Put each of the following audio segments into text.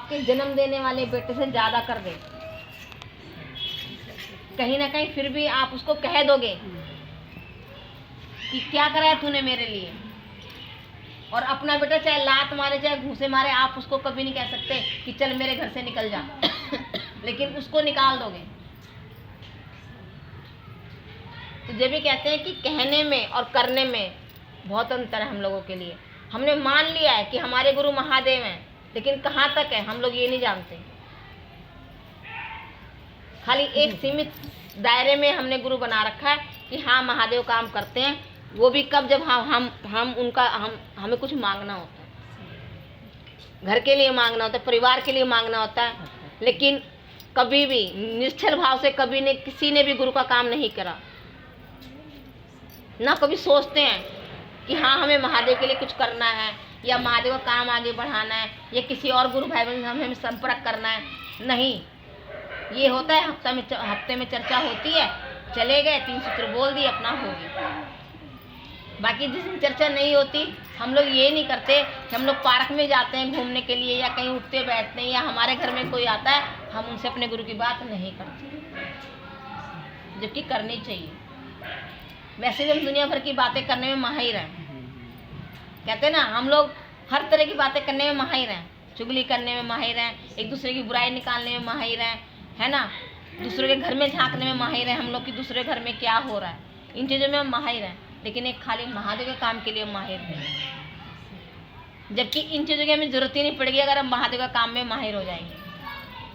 आपके जन्म देने वाले बेटे से ज़्यादा कर दे, कहीं ना कहीं फिर भी आप उसको कह दोगे कि क्या करा है तूने मेरे लिए। और अपना बेटा चाहे लात मारे चाहे घूंसे मारे, आप उसको कभी नहीं कह सकते कि चल मेरे घर से निकल जा लेकिन उसको निकाल दोगे। तो जब भी कहते हैं कि कहने में और करने में बहुत अंतर है हम लोगों के लिए। हमने मान लिया है कि हमारे गुरु महादेव हैं, लेकिन कहाँ तक है हम लोग ये नहीं जानते। खाली एक सीमित दायरे में हमने गुरु बना रखा है कि हाँ महादेव काम करते हैं, वो भी कब, जब हमें कुछ मांगना होता है, घर के लिए मांगना होता है, परिवार के लिए मांगना होता है। लेकिन कभी भी निश्चल भाव से कभी ने किसी ने भी गुरु का काम नहीं करा, ना कभी सोचते हैं कि हाँ हमें महादेव के लिए कुछ करना है या महादेव का काम आगे बढ़ाना है या किसी और गुरु भाई बहन से हमें संपर्क करना है। नहीं, ये होता है हफ्ते में चर्चा होती है, चले गए, 3 सूत्र बोल दिए, अपना होगी। बाकी जिस दिन चर्चा नहीं होती, हम लोग ये नहीं करते कि हम लोग पार्क में जाते हैं घूमने के लिए या कहीं उठते बैठते हैं या हमारे घर में कोई आता है, हम उनसे अपने गुरु की बात नहीं करते, जबकि करनी चाहिए। वैसे भी हम दुनिया भर की बातें करने में माहिर हैं। कहते हैं ना, हम लोग हर तरह की बातें करने में माहिर हैं, चुगली करने में माहिर हैं, एक दूसरे की बुराई निकालने में माहिर हैं, है ना, दूसरे के घर में झांकने में माहिर हैं हम लोग कि दूसरे घर में क्या हो रहा है, इन चीज़ों में हम माहिर हैं। लेकिन एक खाली महादेव के काम के लिए माहिर नहीं, जबकि इन चीज़ों की हमें जरूरत ही नहीं पड़ेगी अगर हम महादेव का काम में माहिर हो जाएंगे।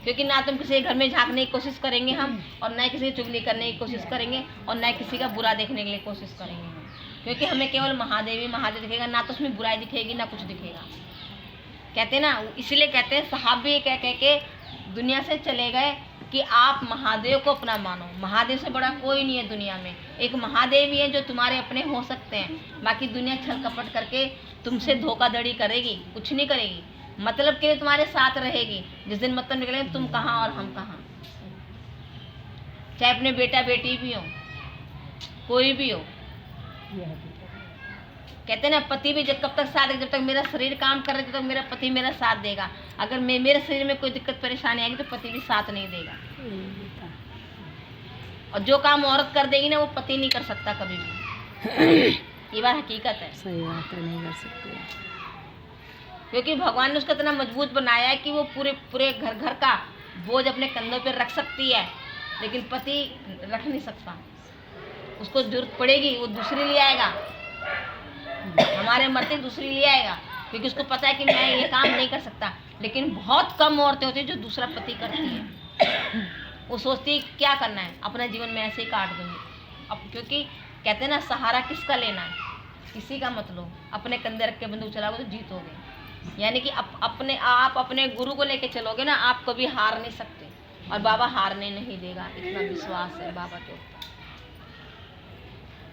क्योंकि ना तुम किसी के घर में झांकने की कोशिश करेंगे हम, और ना किसी की चुगली करने की कोशिश करेंगे, और ना किसी का बुरा देखने के लिए कोशिश करेंगे हम। क्योंकि हमें केवल महादेव ही महादेव दिखेगा, ना तो उसमें बुराई दिखेगी ना कुछ दिखेगा। कहते हैं ना, इसलिए कहते हैं साहब भी कह के दुनिया से चले गए कि आप महादेव को अपना मानो। महादेव से बड़ा कोई नहीं है दुनिया में। एक महादेव ही है जो तुम्हारे अपने हो सकते हैं। बाकी दुनिया छल कपट करके तुमसे धोखाधड़ी करेगी, कुछ नहीं करेगी, मतलब के लिए तुम्हारे साथ रहेगी। जिस दिन मतलब निकलेंगे तुम कहाँ और हम कहाँ, चाहे अपने बेटा बेटी भी हो, कोई भी हो। कहते हैं ना, पति भी जब कब तक साथ देगा, जब तक मेरा शरीर काम कर रहा है तब तक मेरा पति मेरा साथ देगा। अगर मेरे शरीर में कोई दिक्कत परेशानी आएगी तो पति भी साथ नहीं देगा। और जो काम औरत कर देगी ना, वो पति नहीं कर सकता कभी भी। ये बात हकीकत है, सही बात है, नहीं कर सकते। क्योंकि भगवान ने उसको इतना मजबूत बनाया है कि वो पूरे घर का बोझ अपने कंधों पर रख सकती है, लेकिन पति रख नहीं सकता। उसको जरूरत पड़ेगी वो दूसरी ले आएगा, हमारे मरते दूसरी ले आएगा, क्योंकि उसको पता है कि मैं ये काम नहीं कर सकता। लेकिन बहुत कम औरतें होती हैं जो दूसरा पति करती हैं। वो सोचती है क्या करना है, अपना जीवन में ऐसे ही काट दूंगी। अब क्योंकि कहते हैं ना, सहारा किसका लेना है, किसी का मत लो, अपने कंधे रख के बंदूक चलाओगे तो जीतोगे। यानी कि आप अपने गुरु को लेके चलोगे ना, आप कभी हार नहीं सकते, और बाबा हारने नहीं देगा, इतना विश्वास है बाबा के ऊपर।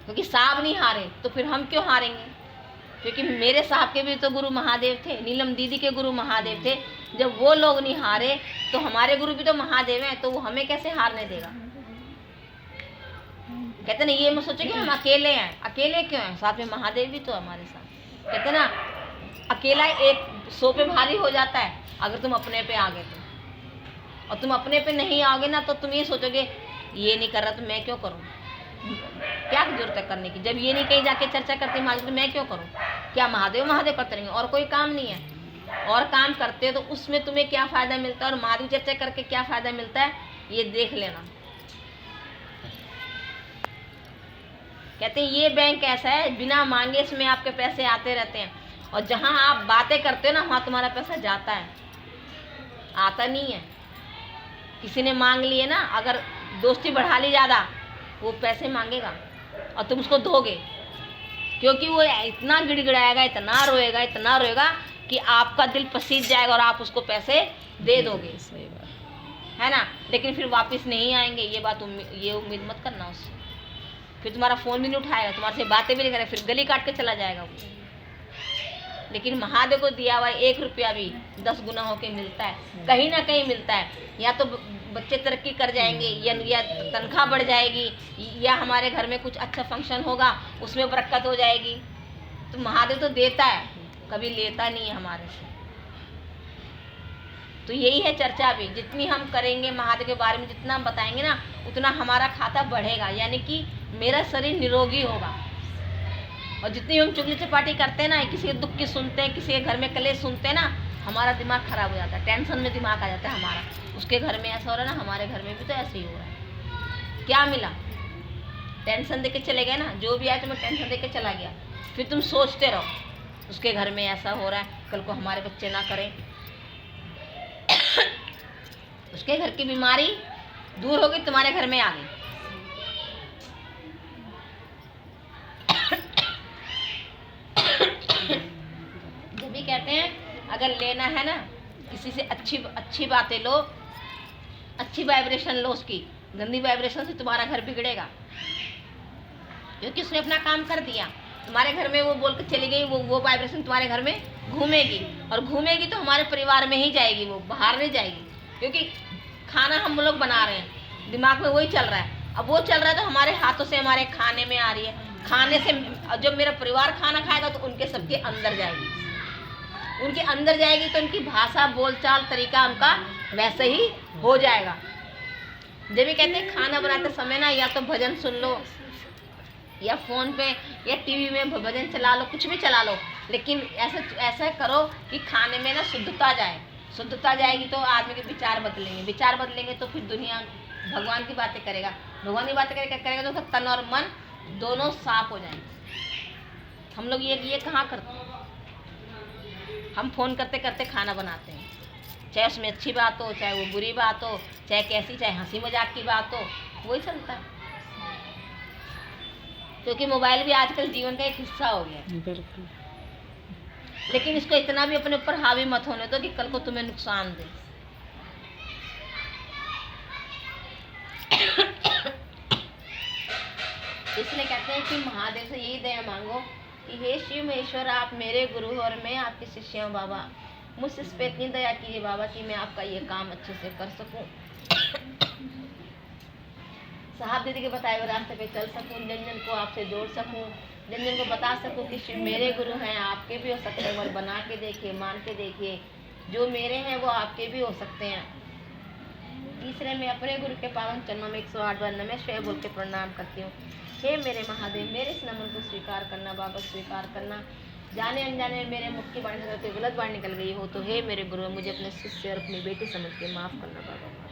क्योंकि साहब नहीं हारे तो फिर हम क्यों हारेंगे। क्योंकि मेरे साहब के भी तो गुरु महादेव थे, नीलम दीदी के गुरु महादेव थे। जब वो लोग नहीं हारे तो हमारे गुरु भी तो महादेव हैं, तो वो हमें कैसे हारने देगा। कहते ना, ये मत सोचो कि हम अकेले हैं। अकेले क्यों हैं, साथ में महादेव भी तो हमारे साथ। कहते ना, अकेला एक 100 पे भारी हो जाता है अगर तुम अपने पे आ गए तो। और तुम अपने पे नहीं आओगे ना, तो तुम ये सोचोगे ये नहीं कर रहा तो मैं क्यों करूँ, क्या जरूरत है करने की। जब ये नहीं कहीं जाके चर्चा करते महादेव तो मैं क्यों करूं। क्या महादेव महादेव करते रहेंगे और कोई काम नहीं है। और काम करते तो उसमें तुम्हें क्या फ़ायदा मिलता है और महादेव चर्चा करके क्या फ़ायदा मिलता है, ये देख लेना। कहते हैं ये बैंक ऐसा है, बिना मांगे इसमें आपके पैसे आते रहते हैं, और जहां आप बातें करते हो ना, वहां तुम्हारा पैसा जाता है, आता नहीं है। किसी ने मांग लिए ना, अगर दोस्ती बढ़ा ली ज़्यादा, वो पैसे मांगेगा और तुम उसको दोगे, क्योंकि वो इतना गिड़गिड़ाएगा, इतना रोएगा कि आपका दिल पसीज जाएगा और आप उसको पैसे दे दोगे। सही बात है ना। लेकिन फिर वापस नहीं आएंगे, ये उम्मीद मत करना उससे। फिर तुम्हारा फ़ोन भी नहीं उठाएगा, तुम्हारे से बातें भी नहीं करेगा, फिर गली काट के चला जाएगा वो। लेकिन महादेव को दिया हुआ 1 रुपया भी 10 गुना होके मिलता है, कहीं ना कहीं मिलता है। या तो बच्चे तरक्की कर जाएंगे, या तनख्वाह बढ़ जाएगी, या हमारे घर में कुछ अच्छा फंक्शन होगा उसमें बरकत हो जाएगी। तो महादेव तो देता है, कभी लेता नहीं है हमारे से। तो यही है चर्चा भी, जितनी हम करेंगे महादेव के बारे में, जितना हम बताएंगे ना, उतना हमारा खाता बढ़ेगा, यानी कि मेरा शरीर निरोगी होगा। और जितनी हम चुगली चपाटी करते हैं ना, किसी के दुख की सुनते हैं, किसी के घर में कलेश सुनते हैं ना, हमारा दिमाग खराब हो जाता है, टेंशन में दिमाग आ जाता है हमारा। उसके घर में ऐसा हो रहा है ना, हमारे घर में भी तो ऐसे ही हो रहा है। क्या मिला? टेंशन दे के चले गए ना, जो भी आए तुम्हें टेंशन दे के चला गया। फिर तुम सोचते रहो उसके घर में ऐसा हो रहा है, कल को हमारे बच्चे ना करें। उसके घर की बीमारी दूर हो गई, तुम्हारे घर में आ गई। जब भी कहते हैं अगर लेना है ना किसी से, अच्छी बातें लो, अच्छी वाइब्रेशन लो उसकी, गंदी वाइब्रेशन से तुम्हारा घर बिगड़ेगा। क्योंकि उसने अपना काम कर दिया, तुम्हारे घर में वो बोल के चली गई, वो वाइब्रेशन तुम्हारे घर में घूमेगी, और घूमेगी तो हमारे परिवार में ही जाएगी, वो बाहर नहीं जाएगी। क्योंकि खाना हम लोग बना रहे हैं, दिमाग में वही चल रहा है, अब वो चल रहा है तो हमारे हाथों से हमारे खाने में आ रही है, खाने से जब मेरा परिवार खाना खाएगा तो उनके सबके अंदर जाएगी, उनके अंदर जाएगी तो उनकी भाषा, बोलचाल, तरीका उनका वैसे ही हो जाएगा। जब भी कहते हैं खाना बनाते समय ना, या तो भजन सुन लो, या फ़ोन पे या टीवी में भजन चला लो, कुछ भी चला लो, लेकिन ऐसा करो कि खाने में ना शुद्धता जाए। शुद्धता जाएगी तो आदमी के विचार बदलेंगे, विचार बदलेंगे तो फिर दुनिया भगवान की बातें करेगा, भगवान की बातें करेगा तो उसका तन और मन दोनों साफ हो जाएंगे। हम लोग ये कहाँ करते हैं? हम फ़ोन करते करते खाना बनाते हैं, चाहे उसमें अच्छी बात हो, चाहे वो बुरी बात हो, चाहे कैसी, चाहे हंसी मजाक की बात हो, वही चलता है। क्योंकि मोबाइल भी आजकल जीवन का एक हिस्सा हो गया है। बिल्कुल। लेकिन इसको इतना भी अपने ऊपर हावी मत होने दो कि कल को तुम्हें नुकसान दे। इसलिए कहते हैं कि महादेव से यही दया मांगो कि हे शिव महेश्वर, आप मेरे गुरु और मैं आपके शिष्य हूँ बाबा, मुझसे इस पे इतनी दया कीजिए बाबा कि मैं आपका ये काम अच्छे से कर सकूं, साहब दीदी के बताए हुए रास्ते पे चल सकूं, जन को आपसे जोड़ सकूं, जन को बता सकूं कि शिव मेरे गुरु हैं, आपके भी हो सकते हैं, और बना के देखिए, मान के देखिए, जो मेरे हैं वो आपके भी हो सकते हैं। तीसरे में अपने गुरु के पावन चरणों में 108 बार नमः शिवाय बोल के प्रणाम करती हूँ। हे मेरे महादेव, मेरे इस नमन को स्वीकार करना बाबा, स्वीकार करना। जाने अनजाने मेरे मुख की वाणी से गलत बात निकल गई हो तो हे मेरे गुरु, मुझे अपने शिष्य और अपनी बेटी समझ के माफ़ करना बाबा।